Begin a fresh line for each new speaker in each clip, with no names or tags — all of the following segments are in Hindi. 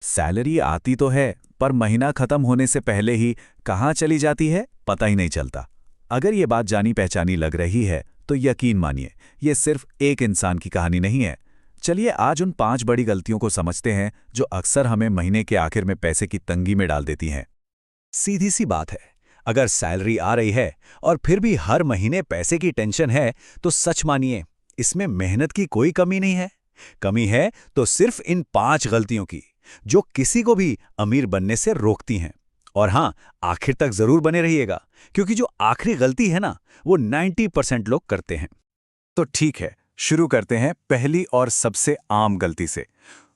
सैलरी आती तो है, पर महीना खत्म होने से पहले ही कहाँ चली जाती है पता ही नहीं चलता। अगर ये बात जानी पहचानी लग रही है तो यकीन मानिए, ये सिर्फ एक इंसान की कहानी नहीं है। चलिए आज उन 5 बड़ी गलतियों को समझते हैं जो अक्सर हमें महीने के आखिर में पैसे की तंगी में डाल देती हैं।
सीधी सी बात है, अगर सैलरी आ रही है और फिर भी हर महीने पैसे की टेंशन है, तो सच मानिए, इसमें मेहनत की कोई कमी नहीं है। कमी है तो सिर्फ इन 5 गलतियों की, जो किसी को भी अमीर बनने से रोकती हैं। और हाँ, आखिर तक जरूर बने रहिएगा, क्योंकि जो आखिरी गलती है ना, वो 90% लोग करते हैं।
तो ठीक है, शुरू करते हैं पहली और सबसे आम गलती से।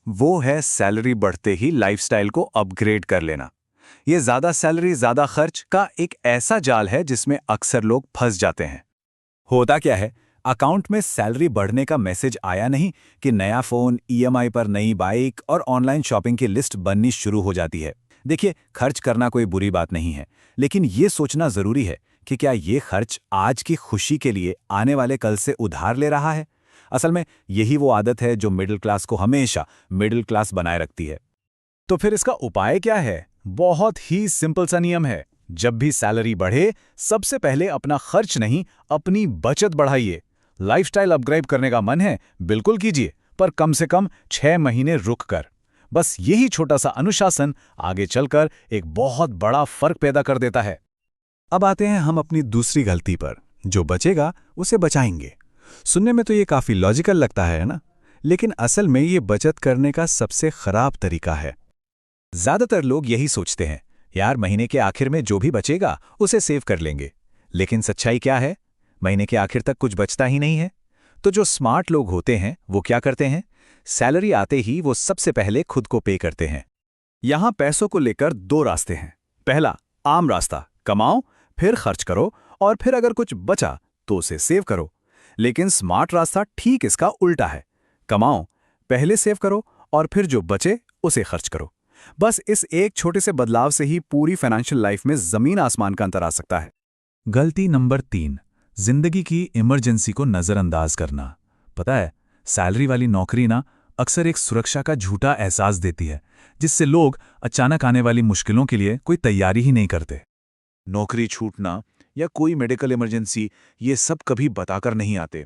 वो है सैलरी बढ़ते ही लाइफस्टाइल को अपग्रेड कर लेना। ये ज़्यादा सैलरी ज़्यादा खर्च का एक ऐसा जाल है जिसमें अक्सर लोग फंस जाते हैं। होता क्या है, अकाउंट में सैलरी बढ़ने का मैसेज आया नहीं कि नया फ़ोन, ईएमआई पर नई बाइक और ऑनलाइन शॉपिंग की लिस्ट बननी शुरू हो जाती है। देखिए, खर्च करना कोई बुरी बात नहीं है, लेकिन ये सोचना ज़रूरी है कि क्या ये खर्च आज की खुशी के लिए आने वाले कल से उधार ले रहा है। असल में यही वो आदत है जो मिडिल क्लास को हमेशा मिडिल क्लास बनाए रखती है। तो फिर इसका उपाय क्या है? बहुत ही सिंपल सा नियम है। जब भी सैलरी बढ़े, सबसे पहले अपना खर्च नहीं, अपनी बचत बढ़ाइए। लाइफस्टाइल अपग्रेड करने का मन है, बिल्कुल कीजिए, पर कम से कम 6 महीने रुक कर। बस यही छोटा सा अनुशासन आगे चलकर एक बहुत बड़ा फर्क पैदा कर देता है। अब आते हैं हम अपनी दूसरी गलती पर, जो बचेगा उसे बचाएंगे। सुनने में तो ये काफी लॉजिकल लगता है ना? लेकिन असल में ये बचत करने का सबसे खराब तरीका है। ज्यादातर लोग यही सोचते हैं, यार महीने के आखिर में जो भी बचेगा उसे सेव कर लेंगे। लेकिन सच्चाई क्या है? महीने के आखिर तक कुछ बचता ही नहीं है। तो जो स्मार्ट लोग होते हैं वो क्या करते हैं? सैलरी आते ही वो सबसे पहले खुद को पे करते हैं। यहां पैसों को लेकर 2 रास्ते हैं। पहला, आम रास्ता, कमाओ, फिर खर्च करो, और फिर अगर कुछ बचा तो उसे सेव करो। लेकिन स्मार्ट रास्ता ठीक इसका उल्टा है। कमाओ, पहले सेव करो, और फिर जो बचे उसे खर्च करो। बस इस एक छोटे से बदलाव से ही पूरी फाइनेंशियल लाइफ में जमीन आसमान का अंतर आ सकता है। गलती नंबर 3, जिंदगी की इमरजेंसी को नजरअंदाज करना। पता है, सैलरी वाली नौकरी ना अक्सर एक सुरक्षा का झूठा एहसास देती है, जिससे लोग अचानक आने वाली मुश्किलों के लिए कोई तैयारी ही नहीं करते। नौकरी छूटना या कोई मेडिकल इमरजेंसी, ये सब कभी बताकर नहीं आते।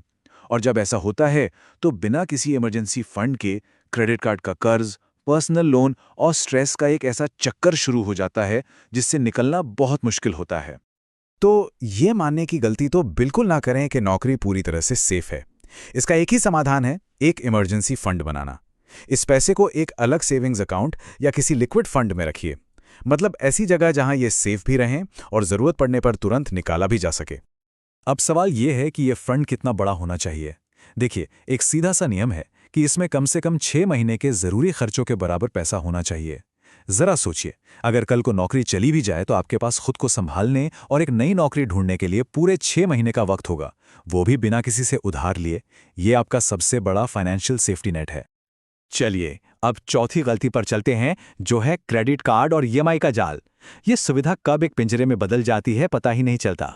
और जब ऐसा होता है तो बिना किसी इमरजेंसी फंड के क्रेडिट कार्ड का कर्ज, पर्सनल लोन और स्ट्रेस का एक ऐसा चक्कर शुरू हो जाता है जिससे निकलना बहुत मुश्किल होता है। तो ये मानने की गलती तो बिल्कुल ना करें कि नौकरी पूरी तरह से सेफ है। इसका एक ही समाधान है, एक इमरजेंसी फंड बनाना। इस पैसे को एक अलग सेविंग्स अकाउंट या किसी लिक्विड फंड में रखिए। मतलब ऐसी जगह जहां ये सेफ भी रहें और जरूरत पड़ने पर तुरंत निकाला भी जा सके। अब सवाल ये है कि ये फंड कितना बड़ा होना चाहिए। देखिए, एक सीधा सा नियम है कि इसमें कम से कम 6 महीने के जरूरी खर्चों के बराबर पैसा होना चाहिए। जरा सोचिए, अगर कल को नौकरी चली भी जाए तो आपके पास खुद को संभालने और एक नई नौकरी ढूंढने के लिए पूरे 6 महीने का वक्त होगा, वो भी बिना किसी से उधार लिए। ये आपका सबसे बड़ा फाइनेंशियल सेफ्टी नेट है। चलिए, अब चौथी गलती पर चलते हैं, जो है क्रेडिट कार्ड और ईएमआई का जाल। ये सुविधा कब एक पिंजरे में बदल जाती है पता ही नहीं चलता।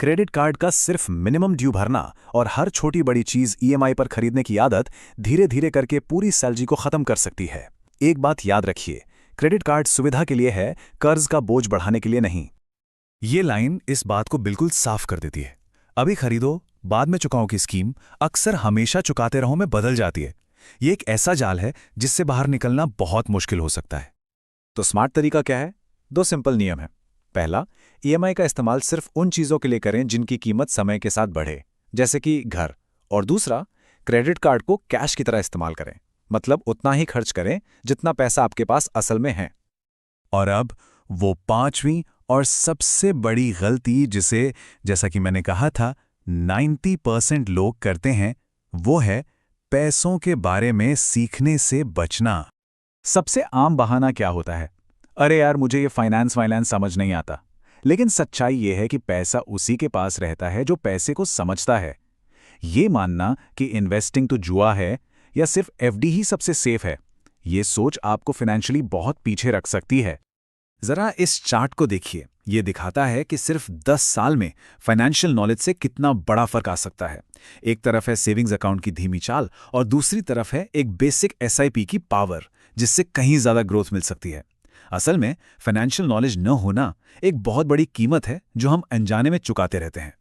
क्रेडिट कार्ड का सिर्फ मिनिमम ड्यू भरना और हर छोटी बड़ी चीज ईएमआई पर खरीदने की आदत धीरे धीरे करके पूरी सैलरी को खत्म कर सकती है। एक बात याद रखिए, क्रेडिट कार्ड सुविधा के लिए है, कर्ज का बोझ बढ़ाने के लिए नहीं। ये लाइन इस बात को बिल्कुल साफ कर देती है। अभी खरीदो, बाद में चुकाओ की स्कीम अक्सर हमेशा चुकाते रहो में बदल जाती है। ये एक ऐसा जाल है जिससे बाहर निकलना बहुत मुश्किल हो सकता है। तो स्मार्ट तरीका क्या है? 2 सिंपल नियम है। पहला, ईएमआई का इस्तेमाल सिर्फ उन चीजों के लिए करें जिनकी कीमत समय के साथ बढ़े, जैसे कि घर। और दूसरा, क्रेडिट कार्ड को कैश की तरह इस्तेमाल करें, मतलब उतना ही खर्च करें जितना पैसा आपके पास असल में है। और अब वो 5वीं और सबसे बड़ी गलती, जिसे जैसा कि मैंने कहा था 90% लोग करते हैं, वो है पैसों के बारे में सीखने से बचना। सबसे आम बहाना क्या होता है? अरे यार, मुझे ये फाइनेंस समझ नहीं आता। लेकिन सच्चाई ये है कि पैसा उसी के पास रहता है जो पैसे को समझता है। ये मानना कि इन्वेस्टिंग तो जुआ है या सिर्फ एफडी ही सबसे सेफ है, ये सोच आपको फाइनेंशियली बहुत पीछे रख सकती है।
जरा इस चार्ट को देखिए। ये दिखाता है कि सिर्फ 10 साल में फाइनेंशियल नॉलेज से कितना बड़ा फर्क आ सकता है। एक तरफ है सेविंग्स अकाउंट की धीमी चाल और दूसरी तरफ है एक बेसिक एसआईपी की पावर, जिससे कहीं ज्यादा ग्रोथ मिल सकती है। असल में फाइनेंशियल नॉलेज न होना एक बहुत बड़ी कीमत है जो हम अनजाने में चुकाते रहते हैं।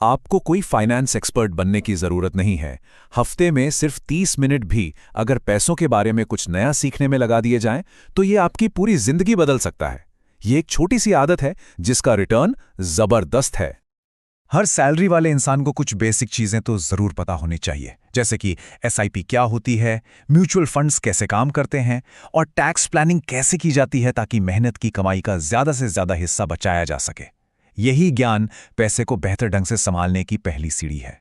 आपको कोई फाइनेंस एक्सपर्ट बनने की जरूरत नहीं है। हफ्ते में सिर्फ 30 मिनट भी अगर पैसों के बारे में कुछ नया सीखने में लगा दिए जाएं, तो ये आपकी पूरी जिंदगी बदल सकता है। ये एक छोटी सी आदत है जिसका रिटर्न जबरदस्त है। हर सैलरी वाले इंसान को कुछ बेसिक चीजें तो जरूर पता होनी चाहिए, जैसे कि एसआईपी क्या होती है, म्यूचुअल फंड्स कैसे काम करते हैं और टैक्स प्लानिंग कैसे की जाती है ताकि मेहनत की कमाई का ज्यादा से ज्यादा हिस्सा बचाया जा सके। यही ज्ञान पैसे को बेहतर ढंग से संभालने की पहली सीढ़ी है।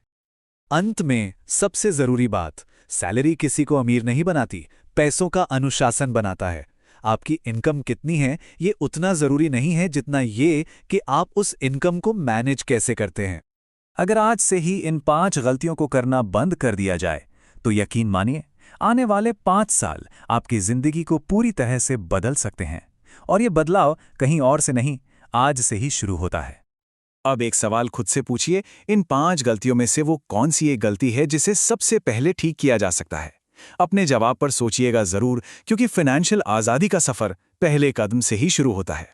अंत में सबसे जरूरी बात, सैलरी किसी को अमीर नहीं बनाती, पैसों का अनुशासन बनाता है। आपकी इनकम कितनी है ये उतना जरूरी नहीं है जितना ये कि आप उस इनकम को मैनेज कैसे करते हैं।
अगर आज से ही इन 5 गलतियों को करना बंद कर दिया जाए तो यकीन मानिए आने वाले 5 साल आपकी जिंदगी को पूरी तरह से बदल सकते हैं। और ये बदलाव कहीं और से नहीं, आज से ही शुरू होता है। अब एक सवाल खुद से पूछिए, इन 5 गलतियों में से वो कौन सी एक गलती है जिसे सबसे पहले ठीक किया जा सकता है? अपने जवाब पर सोचिएगा जरूर, क्योंकि फाइनेंशियल आज़ादी का सफर पहले कदम से ही शुरू होता है।